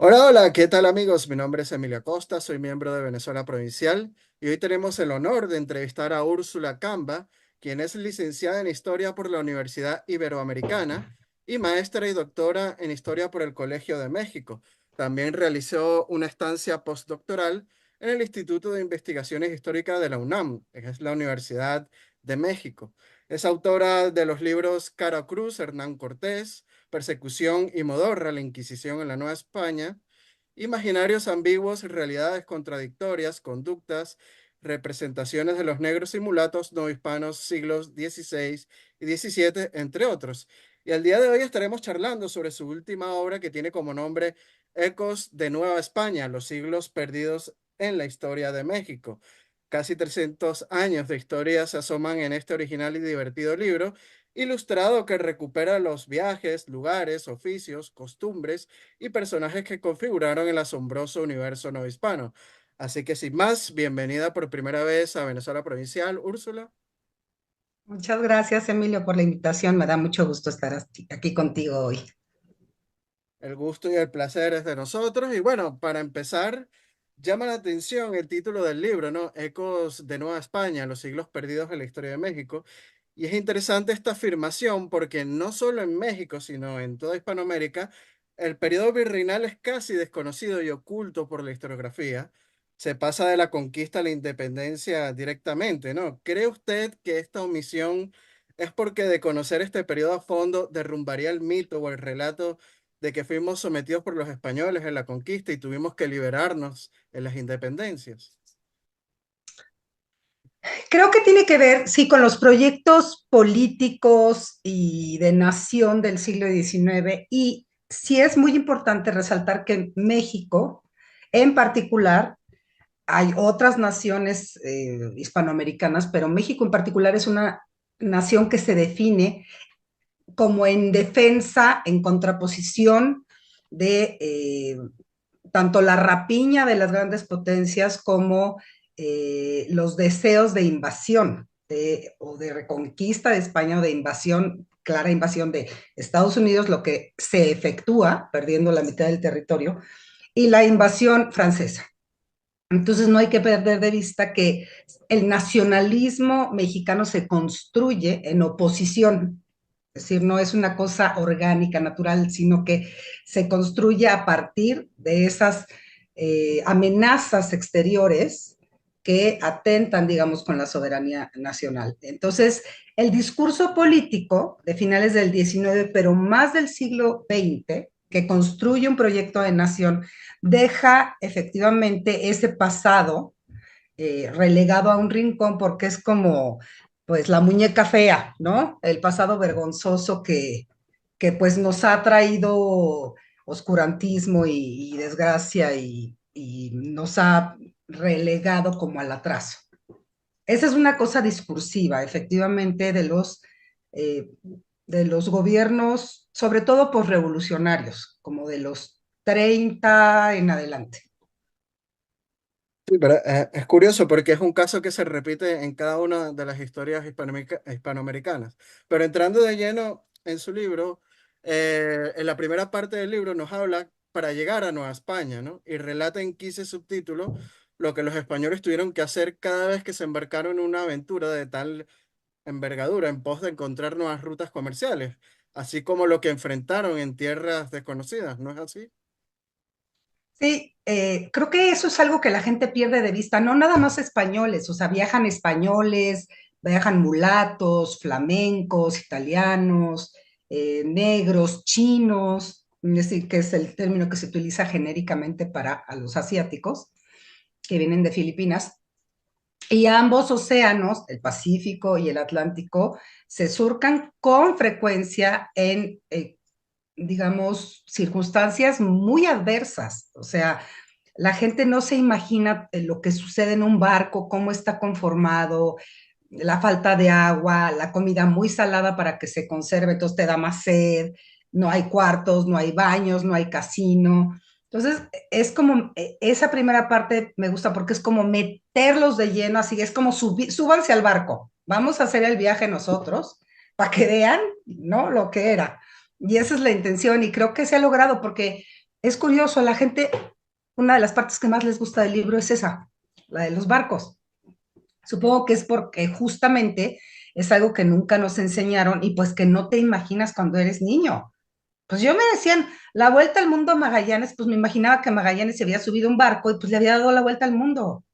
Hola, hola, ¿qué tal amigos? Mi nombre es Emilio Acosta, soy miembro de Venezuela Provincial y hoy tenemos el honor de entrevistar a Úrsula Camba, quien es licenciada en Historia por la Universidad Iberoamericana y maestra y doctora en Historia por el Colegio de México. También realizó una estancia postdoctoral en el Instituto de Investigaciones Históricas de la UNAM, que es la Universidad de México. Es autora de los libros Cara Cruz, Hernán Cortés, Persecución y Modorra, la Inquisición en la Nueva España, imaginarios ambiguos, realidades contradictorias, conductas, representaciones de los negros y mulatos no hispanos siglos XVI y XVII, entre otros. Y al día de hoy estaremos charlando sobre su última obra que tiene como nombre Ecos de Nueva España, los siglos perdidos en la historia de México. Casi 300 años de historia se asoman en este original y divertido libro, ilustrado que recupera los viajes, lugares, oficios, costumbres y personajes que configuraron el asombroso universo novohispano. Así que sin más, bienvenida por primera vez a Venezuela Provincial, Úrsula. Muchas gracias, Emilio, por la invitación. Me da mucho gusto estar aquí contigo hoy. El gusto y el placer es de nosotros. Y bueno, para empezar, llama la atención el título del libro, ¿no? Ecos de Nueva España, los siglos perdidos en la historia de México. Y es interesante esta afirmación porque no solo en México, sino en toda Hispanoamérica, el periodo virreinal es casi desconocido y oculto por la historiografía. Se pasa de la conquista a la independencia directamente, ¿no? ¿Cree usted que esta omisión es porque de conocer este periodo a fondo derrumbaría el mito o el relato de que fuimos sometidos por los españoles en la conquista y tuvimos que liberarnos en las independencias? Creo que tiene que ver, sí, con los proyectos políticos y de nación del siglo XIX. Y sí es muy importante resaltar que México, en particular, hay otras naciones hispanoamericanas, pero México en particular es una nación que se define como en defensa, en contraposición de tanto la rapiña de las grandes potencias como los deseos de invasión o de reconquista de España o de invasión, clara invasión de Estados Unidos, lo que se efectúa perdiendo la mitad del territorio, y la invasión francesa. Entonces no hay que perder de vista que el nacionalismo mexicano se construye en oposición, es decir, no es una cosa orgánica, natural, sino que se construye a partir de esas amenazas exteriores que atentan, digamos, con la soberanía nacional. Entonces, el discurso político de finales del XIX, pero más del siglo XX, que construye un proyecto de nación, deja efectivamente ese pasado relegado a un rincón porque es como pues la muñeca fea, ¿no? El pasado vergonzoso que pues nos ha traído oscurantismo y desgracia y nos ha relegado como al atraso. Esa es una cosa discursiva, efectivamente, eh, de los gobiernos, sobre todo posrevolucionarios, como de los 30 en adelante. Sí, pero es curioso porque es un caso que se repite en cada una de las historias hispanoamericanas. Pero entrando de lleno en su libro, en la primera parte del libro nos habla para llegar a Nueva España, ¿no? Y relata en 15 subtítulos lo que los españoles tuvieron que hacer cada vez que se embarcaron en una aventura de tal envergadura en pos de encontrar nuevas rutas comerciales, así como lo que enfrentaron en tierras desconocidas, ¿no es así? Sí, creo que eso es algo que la gente pierde de vista, no nada más españoles, o sea, viajan españoles, viajan mulatos, flamencos, italianos, negros, chinos, es decir, que es el término que se utiliza genéricamente para a los asiáticos que vienen de Filipinas. Y ambos océanos, el Pacífico y el Atlántico, se surcan con frecuencia en digamos, circunstancias muy adversas. O sea, la gente no se imagina lo que sucede en un barco, cómo está conformado, la falta de agua, la comida muy salada para que se conserve, entonces te da más sed, no hay cuartos, no hay baños, no hay casino. Entonces, es como, esa primera parte me gusta porque es como meterlos de lleno, así es como súbanse al barco, vamos a hacer el viaje nosotros, para que vean, ¿no? Lo que era. Y esa es la intención y creo que se ha logrado porque Es curioso, la gente, una de las partes que más les gusta del libro es esa, la de los barcos. Supongo que es porque justamente es algo que nunca nos enseñaron y pues que no te imaginas cuando eres niño. Pues yo me decían, la vuelta al mundo a Magallanes, pues me imaginaba que Magallanes se había subido a un barco y pues le había dado la vuelta al mundo.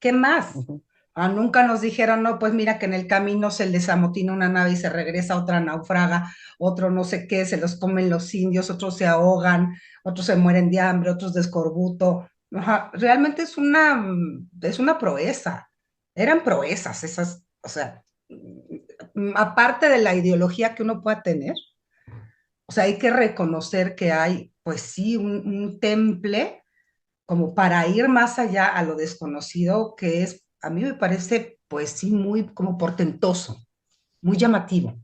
¿Qué más? Ujú. Nunca nos dijeron, no, pues mira que en el camino se les amotina una nave y se regresa otra naufraga, otro no sé qué, se los comen los indios, otros se ahogan, otros se mueren de hambre, otros de escorbuto. Ajá, realmente es una proeza. Eran proezas esas, o sea, aparte de la ideología que uno pueda tener, o sea, hay que reconocer que hay, pues sí, un temple como para ir más allá a lo desconocido, que es, a mí me parece, pues sí, muy como portentoso, muy llamativo.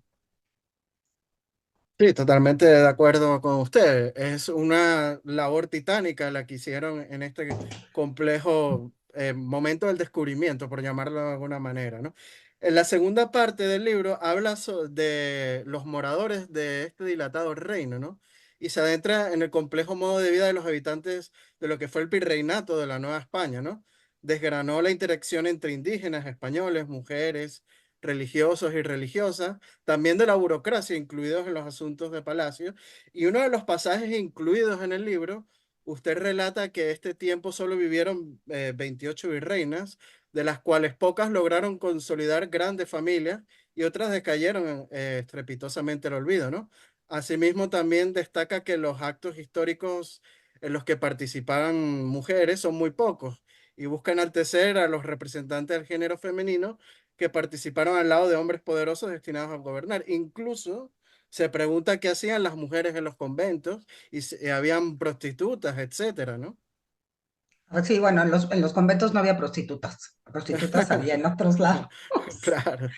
Sí, totalmente de acuerdo con usted. Es una labor titánica la que hicieron en este complejo momento del descubrimiento, por llamarlo de alguna manera, ¿no? En la segunda parte del libro habla de los moradores de este dilatado reino, ¿no? Y se adentra en el complejo modo de vida de los habitantes de lo que fue el virreinato de la Nueva España, ¿no? Desgranó la interacción entre indígenas, españoles, mujeres, religiosos y religiosas, también de la burocracia, incluidos en los asuntos de palacio. Y uno de los pasajes incluidos en el libro, usted relata que este tiempo solo vivieron 28 virreinas, de las cuales pocas lograron consolidar grandes familias y otras decayeron estrepitosamente el olvido, ¿no? Asimismo, también destaca que los actos históricos en los que participaban mujeres son muy pocos y busca enaltecer a los representantes del género femenino que participaron al lado de hombres poderosos destinados a gobernar. Incluso se pregunta qué hacían las mujeres en los conventos y si habían prostitutas, etcétera, ¿no? Sí, bueno, en los conventos no había prostitutas había en otros lados. Claro.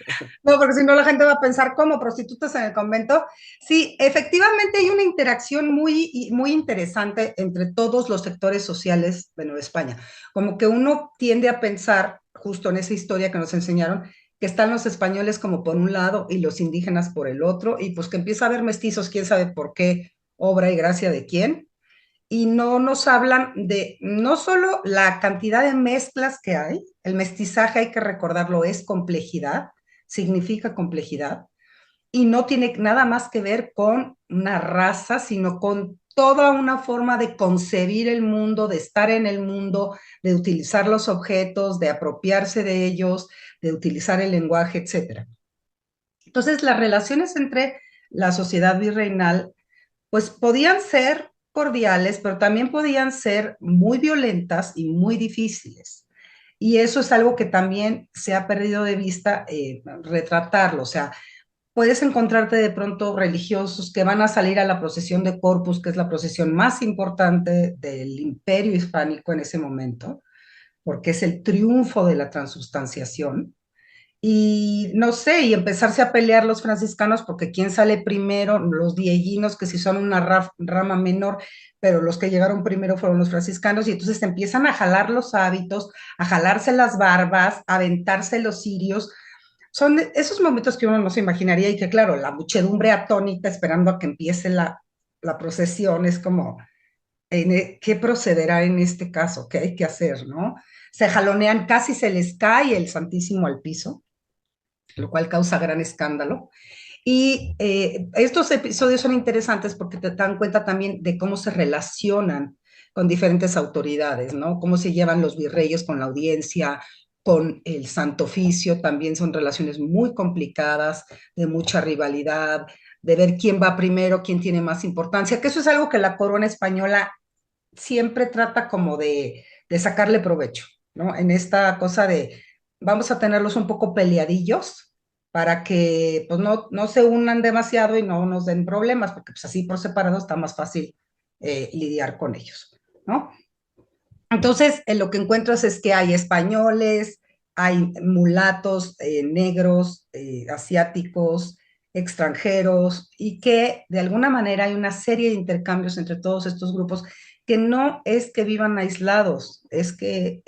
No, porque si no la gente va a pensar, ¿cómo prostitutas en el convento? Sí, efectivamente hay una interacción muy interesante entre todos los sectores sociales de Nueva España. Como que uno tiende a pensar, justo en esa historia que nos enseñaron, que están los españoles como por un lado y los indígenas por el otro, y pues que empieza a haber mestizos, quién sabe por qué, obra y gracia de quién, y no nos hablan de no solo la cantidad de mezclas que hay, el mestizaje hay que recordarlo, es complejidad, significa complejidad, y no tiene nada más que ver con una raza, sino con toda una forma de concebir el mundo, de estar en el mundo, de utilizar los objetos, de apropiarse de ellos, de utilizar el lenguaje, etcétera. Entonces, las relaciones entre la sociedad virreinal pues podían ser cordiales, pero también podían ser muy violentas y muy difíciles. Y eso es algo que también se ha perdido de vista retratarlo. O sea, puedes encontrarte de pronto religiosos que van a salir a la procesión de Corpus, que es la procesión más importante del imperio hispánico en ese momento, porque es el triunfo de la transubstanciación y no sé, y empezarse a pelear los franciscanos, porque quién sale primero, los dieguinos, que si son una rama menor, pero los que llegaron primero fueron los franciscanos, y entonces empiezan a jalar los hábitos, a jalarse las barbas, a aventarse los cirios. Son esos momentos que uno no se imaginaría y que, claro, la muchedumbre atónita esperando a que empiece la procesión es como, ¿qué procederá en este caso? ¿Qué hay que hacer, no? Se jalonean, casi se les cae el Santísimo al piso, lo cual causa gran escándalo. Y estos episodios son interesantes porque te dan cuenta también de cómo se relacionan con diferentes autoridades, ¿no? Cómo se llevan los virreyes con la audiencia, con el Santo Oficio, también son relaciones muy complicadas, de mucha rivalidad, de ver quién va primero, quién tiene más importancia, que eso es algo que la corona española siempre trata como de sacarle provecho, ¿no? En esta cosa de vamos a tenerlos un poco peleadillos para que pues no se unan demasiado y no nos den problemas, porque pues así por separado está más fácil lidiar con ellos, ¿no? Entonces, lo que encuentras es que hay españoles, hay mulatos, negros, asiáticos, extranjeros, y que de alguna manera hay una serie de intercambios entre todos estos grupos que no es que vivan aislados, es que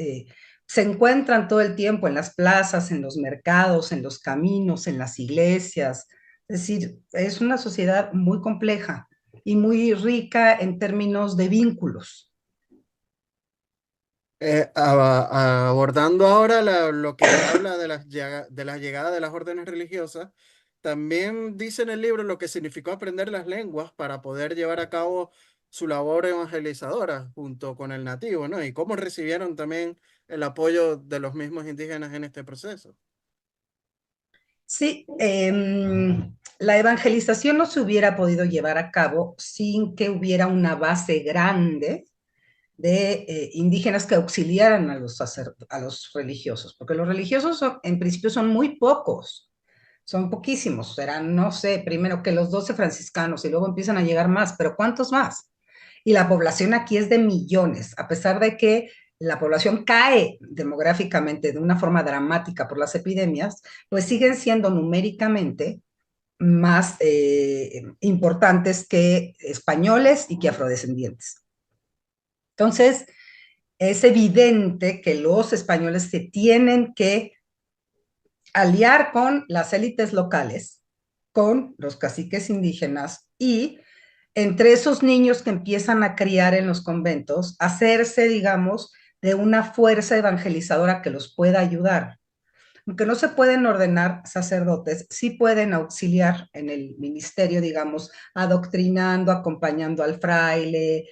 se encuentran todo el tiempo en las plazas, en los mercados, en los caminos, en las iglesias. Es decir, es una sociedad muy compleja y muy rica en términos de vínculos. Abordando ahora lo que habla de de la llegada de las órdenes religiosas, también dice en el libro lo que significó aprender las lenguas para poder llevar a cabo su labor evangelizadora junto con el nativo, ¿no? Y cómo recibieron también el apoyo de los mismos indígenas en este proceso. Sí, la evangelización no se hubiera podido llevar a cabo sin que hubiera una base grande de indígenas que auxiliaran a los religiosos, porque los religiosos en principio son muy pocos, son poquísimos, serán, no sé, primero que los 12 franciscanos y luego empiezan a llegar más, pero ¿cuántos más? Y la población aquí es de millones, a pesar de que la población cae demográficamente de una forma dramática por las epidemias, pues siguen siendo numéricamente más importantes que españoles y que afrodescendientes. Entonces, es evidente que los españoles se tienen que aliar con las élites locales, con los caciques indígenas y entre esos niños que empiezan a criar en los conventos, hacerse, digamos, de una fuerza evangelizadora que los pueda ayudar. Aunque no se pueden ordenar sacerdotes, sí pueden auxiliar en el ministerio, digamos, adoctrinando, acompañando al fraile,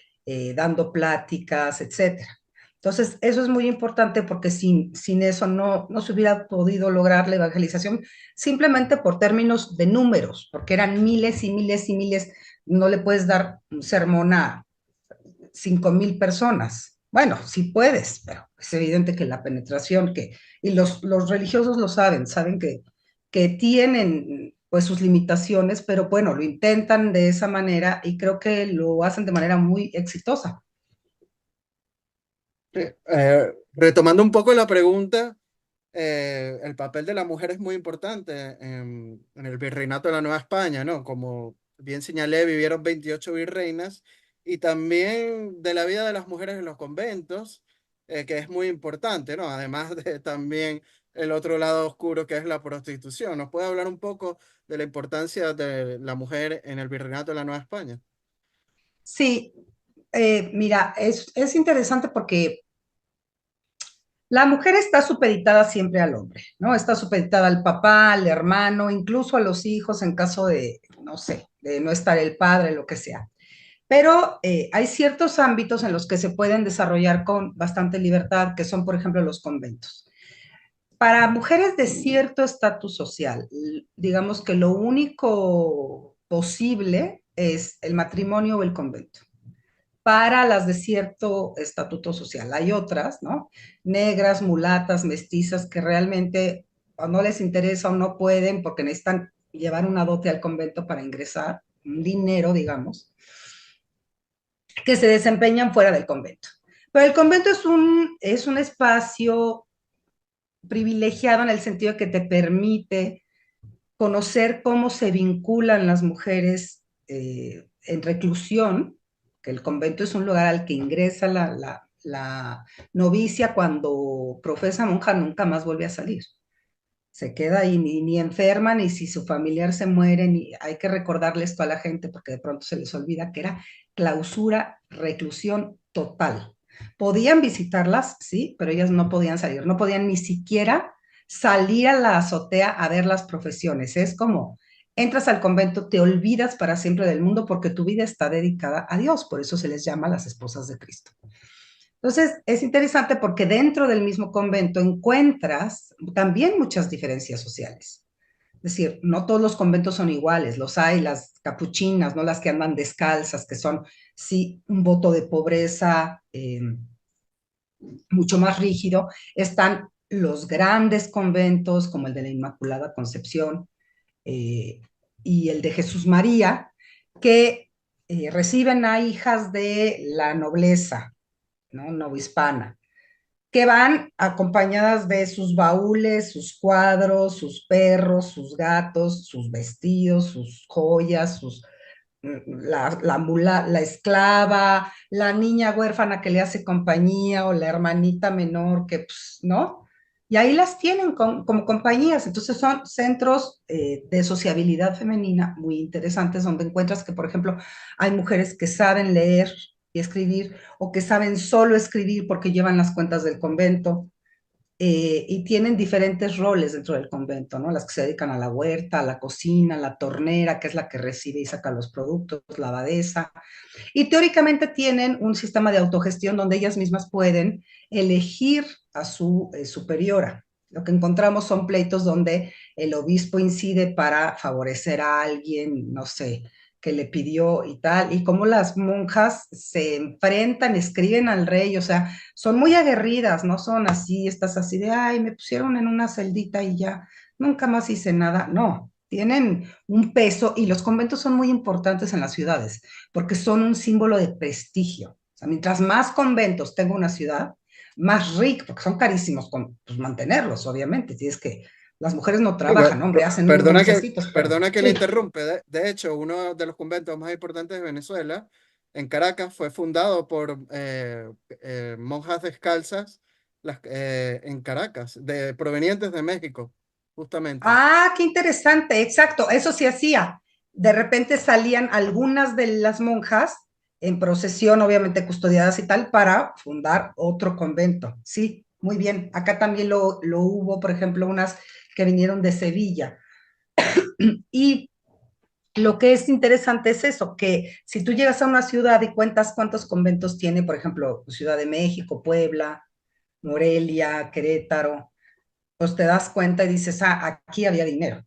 dando pláticas, etcétera. Entonces, eso es muy importante porque sin eso no se hubiera podido lograr la evangelización simplemente por términos de números, porque eran miles y miles y miles. No le puedes dar un sermón a 5,000 personas. Bueno, sí puedes, pero es evidente que la penetración y los religiosos lo saben que tienen pues sus limitaciones, pero bueno, lo intentan de esa manera y creo que lo hacen de manera muy exitosa. Sí, retomando un poco la pregunta, el papel de la mujer es muy importante en el virreinato de la Nueva España, ¿no? Como bien señalé, vivieron 28 virreinas y también de la vida de las mujeres en los conventos, que es muy importante, ¿no? Además de también el otro lado oscuro que es la prostitución. ¿Nos puede hablar un poco de la importancia de la mujer en el virreinato de la Nueva España? Sí, mira, es interesante porque la mujer está supeditada siempre al hombre, ¿no? Está supeditada al papá, al hermano, incluso a los hijos en caso de, no sé, de no estar el padre, lo que sea. Pero hay ciertos ámbitos en los que se pueden desarrollar con bastante libertad, que son, por ejemplo, los conventos. Para mujeres de cierto estatus social, digamos que lo único posible es el matrimonio o el convento. Para las de cierto estatuto social. Hay otras, ¿no? Negras, mulatas, mestizas, que realmente o no les interesa o no pueden porque necesitan llevar una dote al convento para ingresar, un dinero, digamos, que se desempeñan fuera del convento. Pero el convento es un espacio privilegiado en el sentido de que te permite conocer cómo se vinculan las mujeres en reclusión, que el convento es un lugar al que ingresa la novicia cuando profesa monja, nunca más vuelve a salir. Se queda ahí ni enferma, ni si su familiar se muere, ni hay que recordarle esto a la gente porque de pronto se les olvida que era clausura, reclusión total. Podían visitarlas, sí, pero ellas no podían salir, no podían ni siquiera salir a la azotea a ver las profesiones. Es como, entras al convento, te olvidas para siempre del mundo porque tu vida está dedicada a Dios, por eso se les llama las esposas de Cristo. Entonces, es interesante porque dentro del mismo convento encuentras también muchas diferencias sociales. Es decir, no todos los conventos son iguales, los hay, las capuchinas, no las que andan descalzas, que son, sí, un voto de pobreza mucho más rígido. Están los grandes conventos, como el de la Inmaculada Concepción eh, y el de Jesús María, que reciben a hijas de la nobleza, ¿no? Novohispana, que van acompañadas de sus baúles, sus cuadros, sus perros, sus gatos, sus vestidos, sus joyas, la esclava, la niña huérfana que le hace compañía o la hermanita menor que, pues, ¿no? Y ahí las tienen como compañías. Entonces son centros de sociabilidad femenina muy interesantes donde encuentras que, por ejemplo, hay mujeres que saben leer y escribir o que saben solo escribir porque llevan las cuentas del convento y tienen diferentes roles dentro del convento, ¿no? Las que se dedican a la huerta, a la cocina, la tornera, que es la que recibe y saca los productos, la abadesa. Y teóricamente tienen un sistema de autogestión donde ellas mismas pueden elegir a su superiora. Lo que encontramos son pleitos donde el obispo incide para favorecer a alguien, no sé, que le pidió y tal, y cómo las monjas se enfrentan, escriben al rey, o sea, son muy aguerridas, no son así, estás así de, ay, me pusieron en una celdita y ya, nunca más hice nada, no, tienen un peso y los conventos son muy importantes en las ciudades porque son un símbolo de prestigio. O sea, mientras más conventos tenga una ciudad, más rico, porque son carísimos pues, mantenerlos, obviamente. Si es que las mujeres no Sí, trabajan, hombre, hacen unos dulcecitos, pero perdona que le sí. interrumpe. De hecho, uno de los conventos más importantes de Venezuela, en Caracas, fue fundado por monjas descalzas en Caracas, provenientes de México, justamente. Ah, qué interesante, exacto, eso sí hacía. De repente salían algunas de las monjas en procesión, obviamente custodiadas y tal, para fundar otro convento. Sí, muy bien. Acá también lo hubo, por ejemplo, unas que vinieron de Sevilla. Y lo que es interesante es eso, que si tú llegas a una ciudad y cuentas cuántos conventos tiene, por ejemplo, Ciudad de México, Puebla, Morelia, Querétaro, pues te das cuenta y dices, ah, aquí había dinero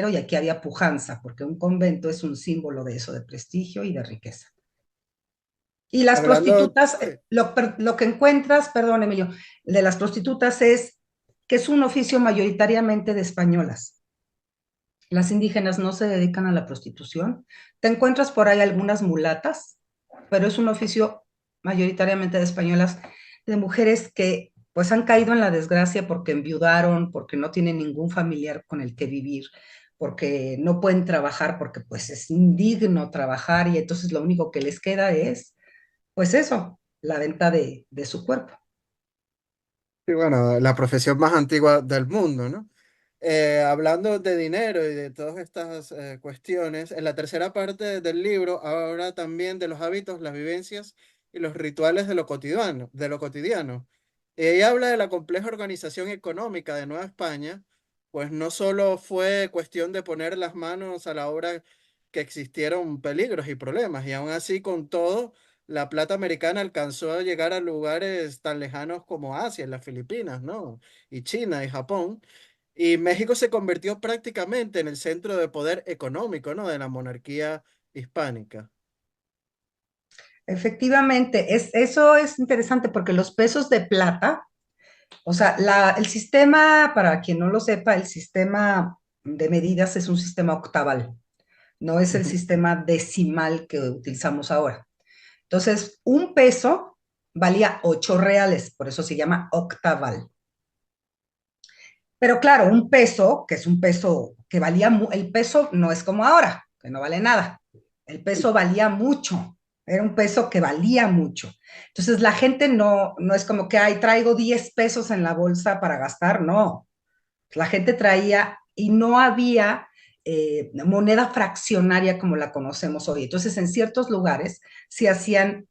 y aquí había pujanza, porque un convento es un símbolo de eso, de prestigio y de riqueza. Y las Hablando, prostitutas, sí. lo que encuentras, perdón, Emilio, de las prostitutas es que es un oficio mayoritariamente de españolas. Las indígenas no se dedican a la prostitución. Te encuentras por ahí algunas mulatas, pero es un oficio mayoritariamente de españolas, de mujeres que pues han caído en la desgracia porque enviudaron, porque no tienen ningún familiar con el que vivir, porque no pueden trabajar, porque pues es indigno trabajar y entonces lo único que les queda es pues eso, la venta de su cuerpo. Sí, bueno, la profesión más antigua del mundo, ¿no? Hablando de dinero y de todas estas cuestiones, en la tercera parte del libro habla también de los hábitos, las vivencias y los rituales de lo cotidiano, de lo cotidiano. Ella habla de la compleja organización económica de Nueva España, pues no solo fue cuestión de poner las manos a la obra que existieron peligros y problemas, y aún así con todo la plata americana alcanzó a llegar a lugares tan lejanos como Asia, las Filipinas, ¿no? Y China y Japón. Y México se convirtió prácticamente en el centro de poder económico, ¿no? De la monarquía hispánica. Efectivamente, eso es interesante porque los pesos de plata, o sea, el sistema, para quien no lo sepa, el sistema de medidas es un sistema octaval, no es el Ujú. sistema decimal que utilizamos ahora. Entonces, un peso valía 8 reales, por eso se llama octaval. Pero claro, un peso, que es un peso que valía, el peso no es como ahora, que no vale nada. El peso valía mucho, era un peso que valía mucho. Entonces la gente no es como que, ay, traigo 10 pesos en la bolsa para gastar, no. La gente traía y no había moneda fraccionaria como la conocemos hoy. Entonces en ciertos lugares se hacían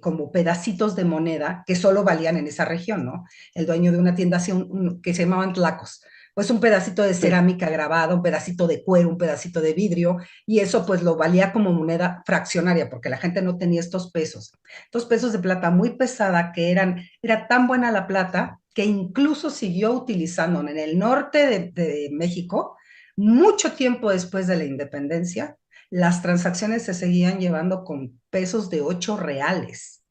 como pedacitos de moneda que solo valían en esa región, ¿no? El dueño de una tienda hacía que se llamaban tlacos, pues un pedacito de Sí. cerámica grabada, un pedacito de cuero, un pedacito de vidrio, y eso pues lo valía como moneda fraccionaria, porque la gente no tenía estos pesos de plata muy pesada que era tan buena la plata que incluso siguió utilizando en el norte de México, mucho tiempo después de la independencia, las transacciones se seguían llevando con pesos de 8 reales.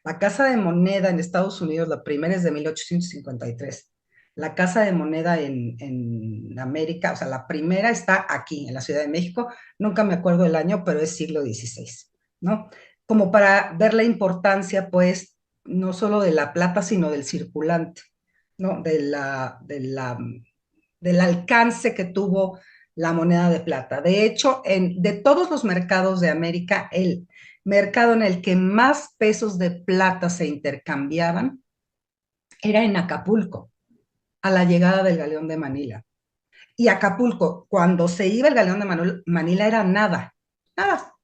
La casa de moneda en Estados Unidos, la primera es de 1853. La casa de moneda en América, o sea, la primera está aquí, en la Ciudad de México. Nunca me acuerdo el año, pero es siglo XVI, ¿no? Como para ver la importancia, pues, no solo de la plata, sino del circulante, ¿no? Del alcance que tuvo la moneda de plata. De hecho, de todos los mercados de América, el mercado en el que más pesos de plata se intercambiaban era en Acapulco. a la llegada del galeón de Manila. Y Acapulco, cuando se iba el galeón de Manila, era nada, nada.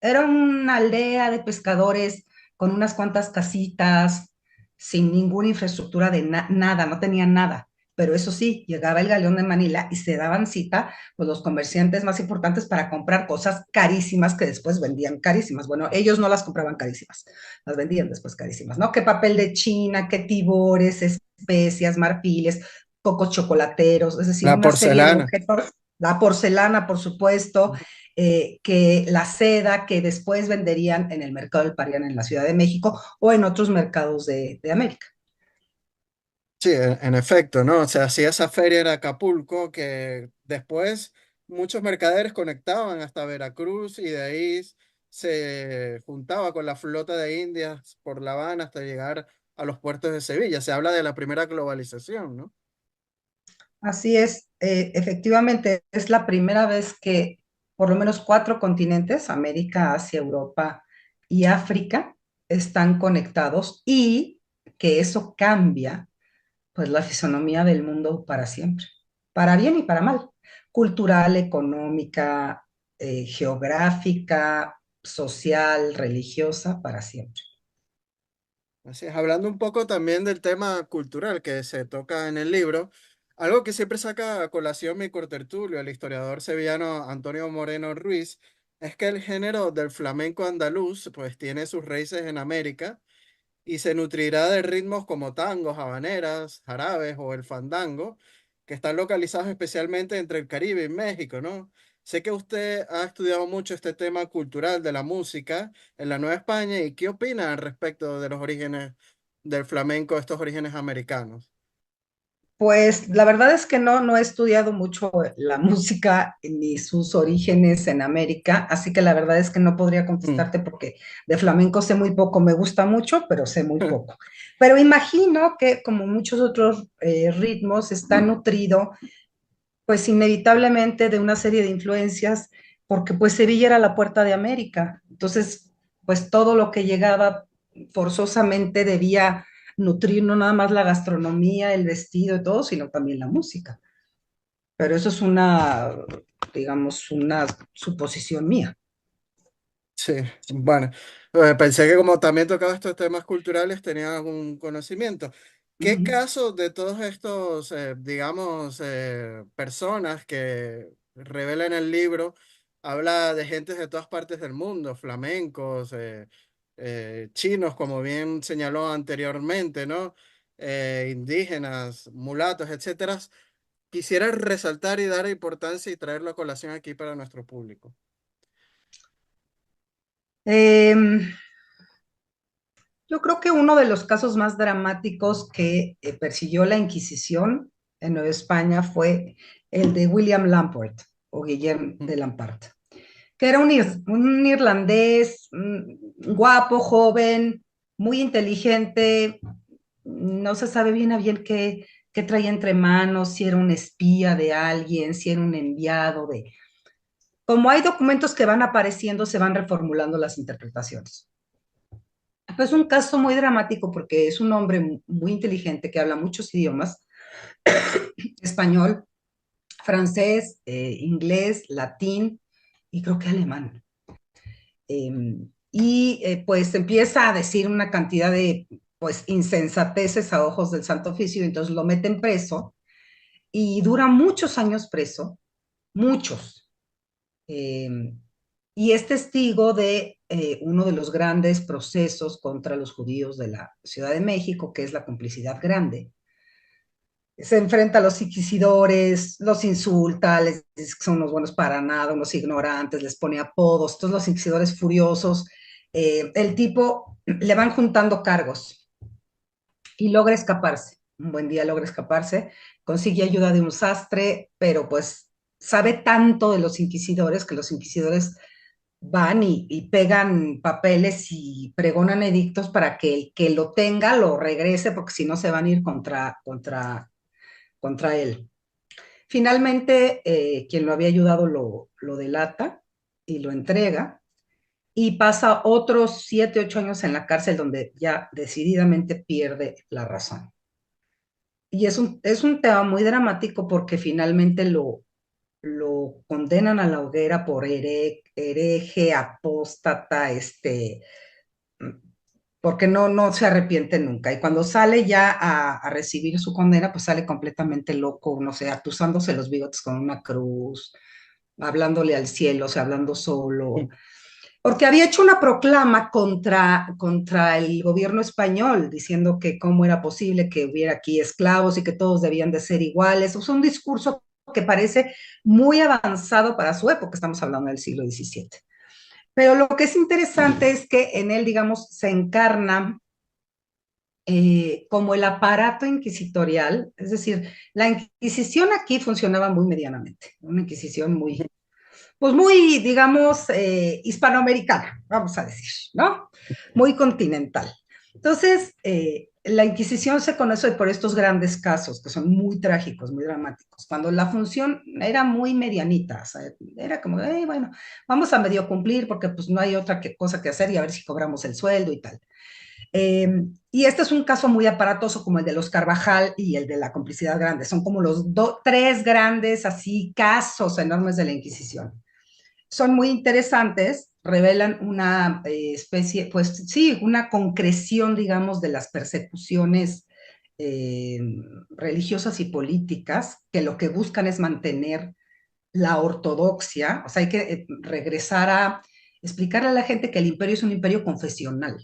Era una aldea de pescadores con unas cuantas casitas, sin ninguna infraestructura de nada, no tenían nada. Pero eso sí, llegaba el galeón de Manila y se daban cita pues, los comerciantes más importantes para comprar cosas carísimas que después vendían carísimas. Bueno, ellos no las compraban carísimas, las vendían después carísimas, ¿no? Que papel de China, que tibores, especias, marfiles, cocos chocolateros, es decir, La una serie de porcelana. objetos, la porcelana, por supuesto, que la seda que después venderían en el mercado del Parián en la Ciudad de México o en otros mercados de América. Sí, en efecto, ¿no? O sea, hacía esa feria en Acapulco que después muchos mercaderes conectaban hasta Veracruz y de ahí se juntaba con la flota de Indias por La Habana hasta llegar a los puertos de Sevilla. Se habla de la primera globalización, ¿no? Así es, efectivamente es la primera vez que por lo menos cuatro continentes, América, Asia, Europa y África, están conectados y que eso cambia pues la fisonomía del mundo para siempre, para bien y para mal, cultural, económica, geográfica, social, religiosa, para siempre. Así es, hablando un poco también del tema cultural que se toca en el libro, algo que siempre saca a colación mi cortertulio, el historiador sevillano Antonio Moreno Ruiz, es que el género del flamenco andaluz pues tiene sus raíces en América y se nutrirá de ritmos como tangos, habaneras, jarabes o el fandango, que están localizados especialmente entre el Caribe y México, ¿no? Sé que usted ha estudiado mucho este tema cultural de la música en la Nueva España y ¿qué opina al respecto de los orígenes del flamenco, estos orígenes americanos? Pues la verdad es que no he estudiado mucho la música ni sus orígenes en América, así que la verdad es que no podría Mm. contestarte porque de flamenco sé muy poco, me gusta mucho, pero sé muy poco. Pero imagino que como muchos otros ritmos está nutrido pues inevitablemente de una serie de influencias, porque pues Sevilla era la puerta de América. Entonces, pues todo lo que llegaba forzosamente debía nutrir no nada más la gastronomía, el vestido y todo, sino también la música. Pero eso es una, digamos, una suposición mía. Sí, bueno, pensé que como también tocaba estos temas culturales, tenía algún conocimiento. ¿Qué Ujú. casos de todos estos, digamos, personas que revelan el libro, habla de gentes de todas partes del mundo, flamencos, chinos, como bien señaló anteriormente, ¿no? Indígenas, mulatos, etcétera? Quisiera resaltar y dar importancia y traerlo a colación aquí para nuestro público. Eh, yo creo que uno de los casos más dramáticos que persiguió la Inquisición en Nueva España fue el de William Lamport o Guillem de Lampart, que era un irlandés guapo, joven, muy inteligente, no se sabe bien a bien qué traía entre manos, si era un espía de alguien, si era un enviado de... Como hay documentos que van apareciendo, se van reformulando las interpretaciones. Pues es un caso muy dramático porque es un hombre muy inteligente que habla muchos idiomas, español, francés, inglés, latín y creo que alemán. Pues empieza a decir una cantidad de pues insensateces a ojos del Santo Oficio, y entonces lo meten preso y dura muchos años preso, muchos. Eh, y es testigo de uno de los grandes procesos contra los judíos de la Ciudad de México, que es la Complicidad Grande. Se enfrenta a los inquisidores, los insulta, les dice que son unos buenos para nada, unos ignorantes, les pone apodos, todos los inquisidores furiosos. El tipo le van juntando cargos y logra escaparse. Un buen día logra escaparse, consigue ayuda de un sastre, pero pues sabe tanto de los inquisidores que los inquisidores van y pegan papeles y pregonan edictos para que el que lo tenga lo regrese, porque si no se van a ir contra él. Finalmente, quien lo había ayudado lo delata y lo entrega y pasa otros 7, 8 años en la cárcel donde ya decididamente pierde la razón. y es un tema muy dramático porque finalmente lo condenan a la hoguera por hereje, apóstata, porque no se arrepiente nunca. Y cuando sale ya a recibir su condena, pues sale completamente loco, no sé, atusándose los bigotes con una cruz, hablándole al cielo, o sea, hablando solo, porque había hecho una proclama contra el gobierno español, diciendo que cómo era posible que hubiera aquí esclavos y que todos debían de ser iguales. O sea, un discurso que parece muy avanzado para su época, estamos hablando del siglo XVII. Pero lo que es interesante es que en él, digamos, se encarna como el aparato inquisitorial, es decir, la Inquisición aquí funcionaba muy medianamente, una Inquisición muy, pues muy, digamos, hispanoamericana, vamos a decir, ¿no? Muy continental. Entonces, la Inquisición se conoce por estos grandes casos que son muy trágicos, muy dramáticos, cuando la función era muy medianita, o sea, era como, bueno, vamos a medio cumplir porque pues no hay otra cosa que hacer y a ver si cobramos el sueldo y tal. Eh, y este es un caso muy aparatoso como el de los Carvajal y el de la complicidad grande. Son como los tres grandes así casos enormes de la Inquisición. Son muy interesantes, revelan una especie, pues sí, una concreción, digamos, de las persecuciones eh, religiosas y políticas, que lo que buscan es mantener la ortodoxia, o sea, hay que regresar a explicarle a la gente que el imperio es un imperio confesional,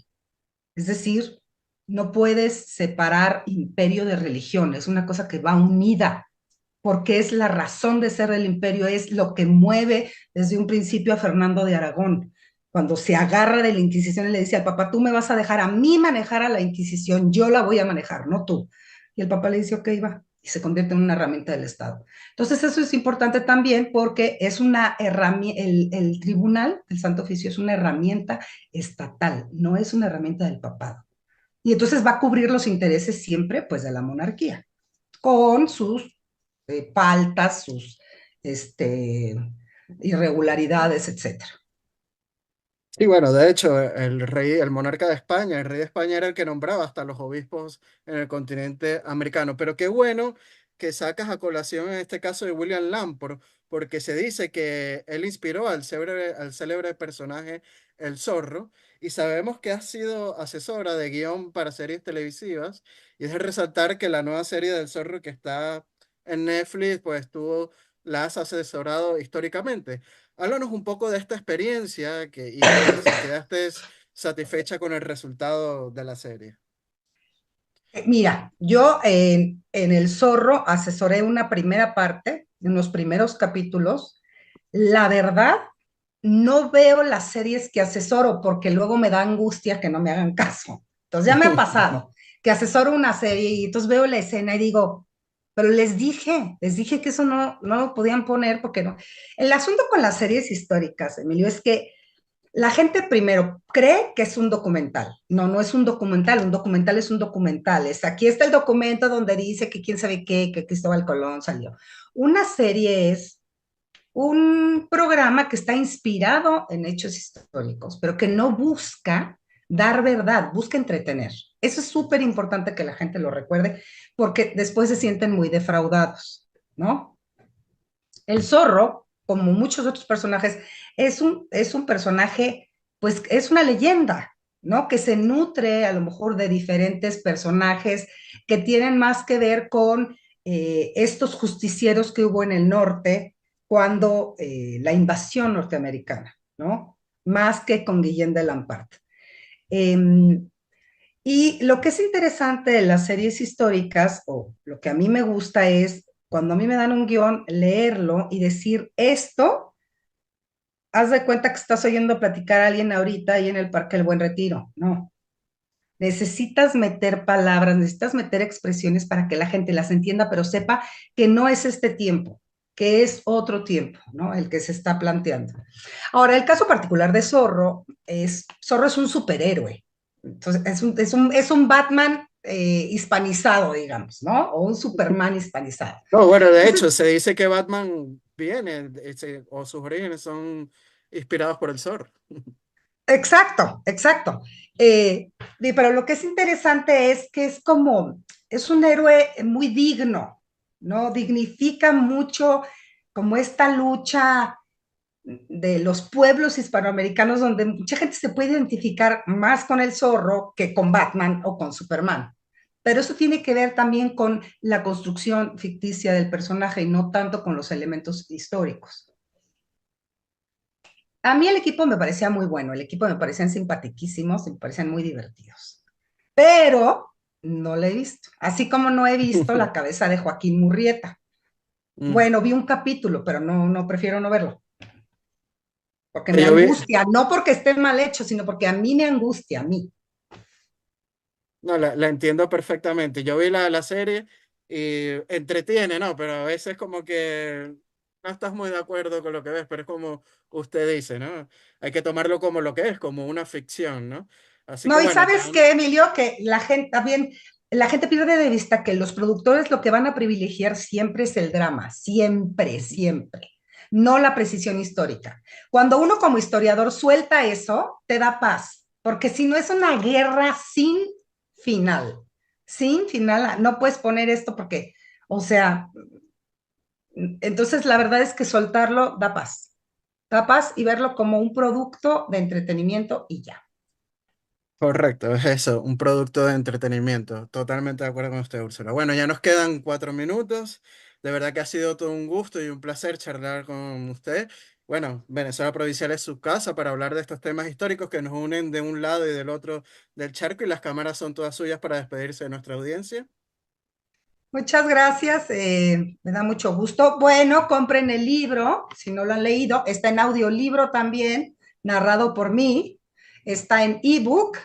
es decir, no puedes separar imperio de religión, es una cosa que va unida, porque es la razón de ser del imperio, es lo que mueve desde un principio a Fernando de Aragón. Cuando se agarra de la Inquisición y le dice al Papa, tú me vas a dejar a mí manejar a la Inquisición, yo la voy a manejar, no tú. Y el Papa le dice, ok, va, y se convierte en una herramienta del Estado. Entonces eso es importante también porque es una herramienta, el tribunal, el Santo Oficio, es una herramienta estatal, no es una herramienta del papado. Y entonces va a cubrir los intereses siempre, pues, de la monarquía, con sus faltas, sus este, irregularidades, etcétera. Y bueno, de hecho, el rey, el monarca de España, el rey de España era el que nombraba hasta los obispos en el continente americano. Pero qué bueno que sacas a colación en este caso de William Lamport, porque se dice que él inspiró al célebre personaje El Zorro, y sabemos que ha sido asesora de guión para series televisivas, y es de resaltar que la nueva serie del Zorro que está en Netflix, pues tú la has asesorado históricamente. Háblanos un poco de esta experiencia y dime si quedaste satisfecha con el resultado de la serie. Mira, yo en El Zorro asesoré una primera parte, en los primeros capítulos. La verdad, no veo las series que asesoro porque luego me da angustia que no me hagan caso. Entonces ya me ha pasado que asesoro una serie y entonces veo la escena y digo, pero les dije que eso no lo podían poner porque no. El asunto con las series históricas, Emilio, es que la gente primero cree que es un documental. No es un documental es un documental. Aquí está el documento donde dice que quién sabe qué, que Cristóbal Colón salió. Una serie es un programa que está inspirado en hechos históricos, pero que no busca dar verdad, busca entretener. Eso es súper importante que la gente lo recuerde porque después se sienten muy defraudados, ¿no? El zorro, como muchos otros personajes, es un personaje, pues es una leyenda, ¿no? Que se nutre a lo mejor de diferentes personajes que tienen más que ver con estos justicieros que hubo en el norte cuando la invasión norteamericana, ¿no? Más que con Guillén de Lampart. Eh, y lo que es interesante de las series históricas, o lo que a mí me gusta es, cuando a mí me dan un guión, leerlo y decir esto, haz de cuenta que estás oyendo platicar a alguien ahorita ahí en el Parque El Buen Retiro. No, necesitas meter palabras, necesitas meter expresiones para que la gente las entienda, pero sepa que no es este tiempo, que es otro tiempo, ¿no? El que se está planteando. Ahora, el caso particular de Zorro es un superhéroe. Entonces, es un Batman hispanizado, digamos, ¿no? O un Superman hispanizado. No, bueno, de Entonces, hecho, se dice que Batman viene, o sus orígenes son inspirados por el Zorro. exacto, exacto. Pero lo que es interesante es que es como, es un héroe muy digno, ¿no? Dignifica mucho como esta lucha de los pueblos hispanoamericanos donde mucha gente se puede identificar más con el zorro que con Batman o con Superman. Pero eso tiene que ver también con la construcción ficticia del personaje y no tanto con los elementos históricos. A mí el equipo me parecía muy bueno, el equipo me parecían simpaticísimos, me parecían muy divertidos, pero no lo he visto, así como no he visto La cabeza de Joaquín Murrieta. Mm. Bueno, vi un capítulo, pero no prefiero no verlo, porque me Yo vi, angustia, no porque esté mal hecho, sino porque a mí me angustia, a mí. no, la entiendo perfectamente. Yo vi la serie y entretiene, ¿no? Pero a veces como que no estás muy de acuerdo con lo que ves, pero es como usted dice, ¿no? Hay que tomarlo como lo que es, como una ficción, ¿no? Así que No, y bueno, sabes qué, Emilio, que la gente también, la gente pierde de vista que los productores lo que van a privilegiar siempre es el drama, siempre, siempre, no la precisión histórica. Cuando uno como historiador suelta eso, te da paz, porque si no es una guerra sin final, no puedes poner esto porque, o sea, entonces la verdad es que soltarlo da paz y verlo como un producto de entretenimiento y ya. correcto, es eso, un producto de entretenimiento. Totalmente de acuerdo con usted, Úrsula. Bueno, ya nos quedan 4 minutos. De verdad que ha sido todo un gusto y un placer charlar con usted. Bueno, Venezuela Provincial es su casa para hablar de estos temas históricos que nos unen de un lado y del otro del charco y las cámaras son todas suyas para despedirse de nuestra audiencia. Muchas gracias, me da mucho gusto. Bueno, compren el libro, si no lo han leído, está en audiolibro también, narrado por mí, está en ebook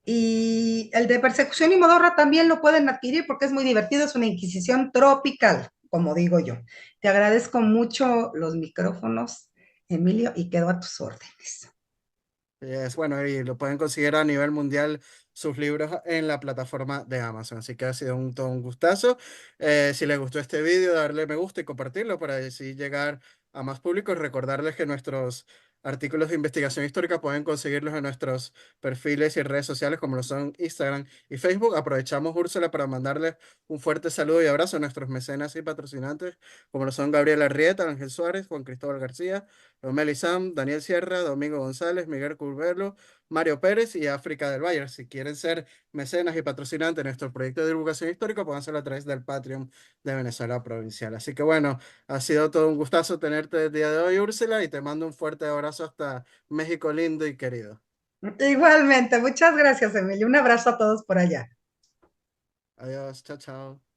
y el de Persecución y Modorra también lo pueden adquirir porque es muy divertido, es una inquisición tropical, como digo yo. Te agradezco mucho los micrófonos, Emilio, y quedo a tus órdenes. Es bueno, y lo pueden conseguir a nivel mundial sus libros en la plataforma de Amazon. Así que ha sido todo un gustazo. Si les gustó este vídeo, darle me gusta y compartirlo para así llegar a más público. Recordarles que nuestros artículos de investigación histórica pueden conseguirlos en nuestros perfiles y redes sociales como lo son Instagram y Facebook. Aprovechamos, Úrsula, para mandarles un fuerte saludo y abrazo a nuestros mecenas y patrocinantes como lo son Gabriel Arrieta, Ángel Suárez, Juan Cristóbal García, Romel Sam, Daniel Sierra, Domingo González, Miguel Curvelo, Mario Pérez y África del Valle. Si quieren ser mecenas y patrocinantes de nuestro proyecto de divulgación histórica, pueden hacerlo a través del Patreon de Venezuela Provincial. Así que bueno, ha sido todo un gustazo tenerte el día de hoy, Úrsula, y te mando un fuerte abrazo hasta México lindo y querido. Igualmente, muchas gracias, Emilio. Un abrazo a todos por allá. Adiós, chao, chao.